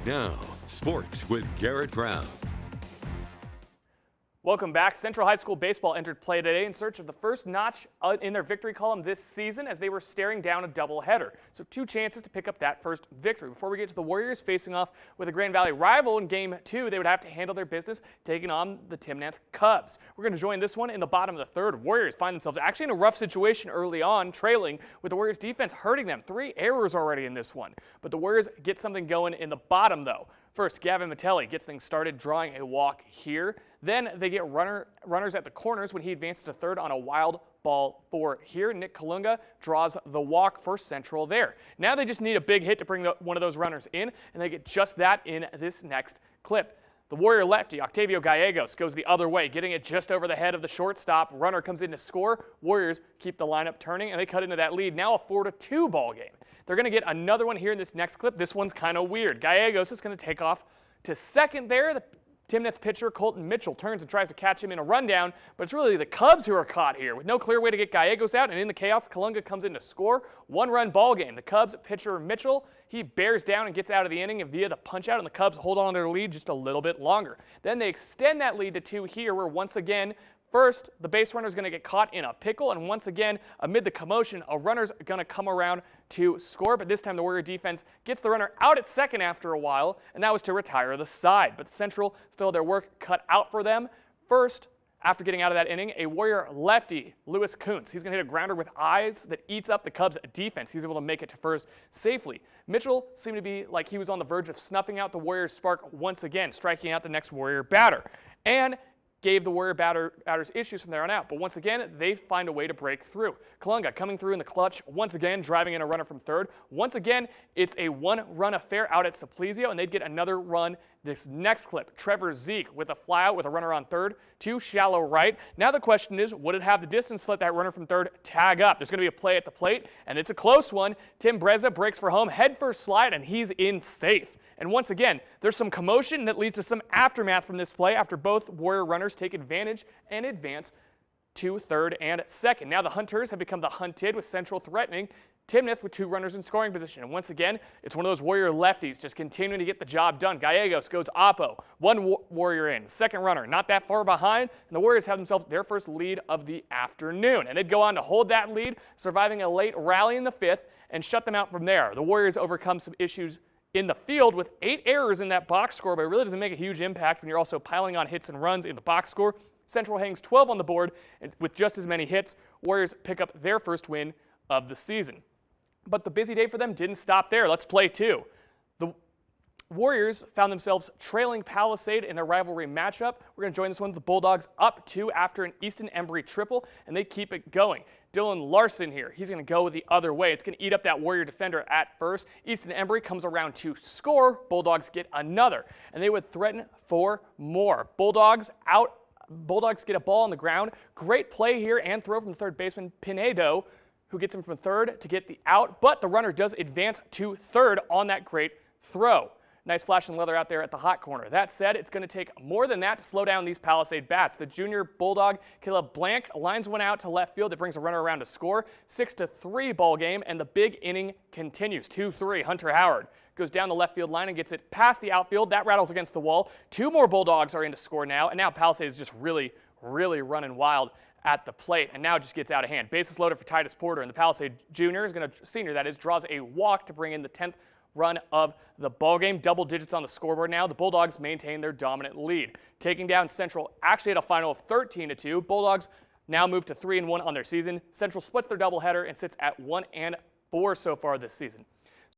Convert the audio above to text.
Now, sports with Garrett Brown. Welcome back. Central High School baseball entered play today in search of the first notch in their victory column this season as they were staring down a doubleheader. So 2 chances to pick up that first victory. Before we get to the Warriors facing off with a Grand Valley rival in Game 2, they would have to handle their business taking on the Timnath Cubs. We're going to join this one in the bottom of the third. Warriors find themselves actually in a rough situation early on, trailing with the Warriors defense hurting them. 3 errors already in this one. But the Warriors get something going in the bottom though. First, Gavin Matelli gets things started, drawing a walk here. Then they get runners at the corners when he advances to third on a wild ball 4 here. Nick Kalunga draws the walk for Central there. Now they just need a big hit to bring one of those runners in, and they get just that in this next clip. The Warrior lefty, Octavio Gallegos, goes the other way, getting it just over the head of the shortstop. Runner comes in to score. Warriors keep the lineup turning, and they cut into that lead. Now a 4-2 ball game. They're going to get another one here in this next clip. This one's kind of weird. Gallegos is going to take off to second there. The Timnath pitcher Colton Mitchell turns and tries to catch him in a rundown, but it's really the Cubs who are caught here with no clear way to get Gallegos out, and in the chaos, Kalunga comes in to score. 1-run ball game. The Cubs pitcher Mitchell, he bears down and gets out of the inning via the punch out, and the Cubs hold on to their lead just a little bit longer. Then they extend that lead to 2 here, where once again, first, the base runner is going to get caught in a pickle, and once again, amid the commotion, a runner's going to come around to score, but this time the Warrior defense gets the runner out at second after a while, and that was to retire the side. But Central still had their work cut out for them. First, after getting out of that inning, a Warrior lefty, Lewis Kuntz. He's going to hit a grounder with eyes that eats up the Cubs' defense. He's able to make it to first safely. Mitchell seemed to be like he was on the verge of snuffing out the Warriors' spark once again, striking out the next Warrior batter. And gave the Warrior batters issues from there on out. But once again, they find a way to break through. Kalunga coming through in the clutch, once again driving in a runner from third. Once again, it's a 1-run affair out at Simplesio, and they'd get another run this next clip. Trevor Zeke with a flyout with a runner on third to shallow right. Now the question is, would it have the distance to let that runner from third tag up? There's going to be a play at the plate, and it's a close one. Tim Breza breaks for home, head first slide, and he's in safe. And once again, there's some commotion that leads to some aftermath from this play after both Warrior runners take advantage and advance to third and second. Now the Hunters have become the hunted, with Central threatening Timnath with 2 runners in scoring position. And once again, it's one of those Warrior lefties just continuing to get the job done. Gallegos goes oppo, 1 Warrior in, second runner not that far behind, and the Warriors have themselves their first lead of the afternoon. And they'd go on to hold that lead, surviving a late rally in the 5th, and shut them out from there. The Warriors overcome some issues in the field with 8 errors in that box score, but it really doesn't make a huge impact when you're also piling on hits and runs in the box score. Central hangs 12 on the board, and with just as many hits, Warriors pick up their first win of the season. But the busy day for them didn't stop there. Let's play 2. The Warriors found themselves trailing Palisade in their rivalry matchup. We're going to join this one with the Bulldogs up 2 after an Easton Embry triple, and they keep it going. Dylan Larson here, he's going to go the other way. It's going to eat up that Warrior defender at first. Easton Embry comes around to score. Bulldogs get another, and they would threaten for more. Bulldogs get a ball on the ground. Great play here and throw from third baseman Pinedo, who gets him from third to get the out, but the runner does advance to third on that great throw. Nice flash and leather out there at the hot corner. That said, it's going to take more than that to slow down these Palisade bats. The junior Bulldog, Caleb Blank, lines one out to left field that brings a runner around to score. 6-3 ball game, and the big inning continues. 2-3, Hunter Howard goes down the left field line and gets it past the outfield. That rattles against the wall. 2 more Bulldogs are in to score now, and now Palisade is just really running wild at the plate, and now it just gets out of hand. Bases loaded for Titus Porter, and the Palisade senior draws a walk to bring in the 10th run of the ballgame. Double digits on the scoreboard now. The Bulldogs maintain their dominant lead. Taking down Central actually at a final of 13-2. Bulldogs now move to 3-1 on their season. Central splits their doubleheader and sits at 1-4 so far this season.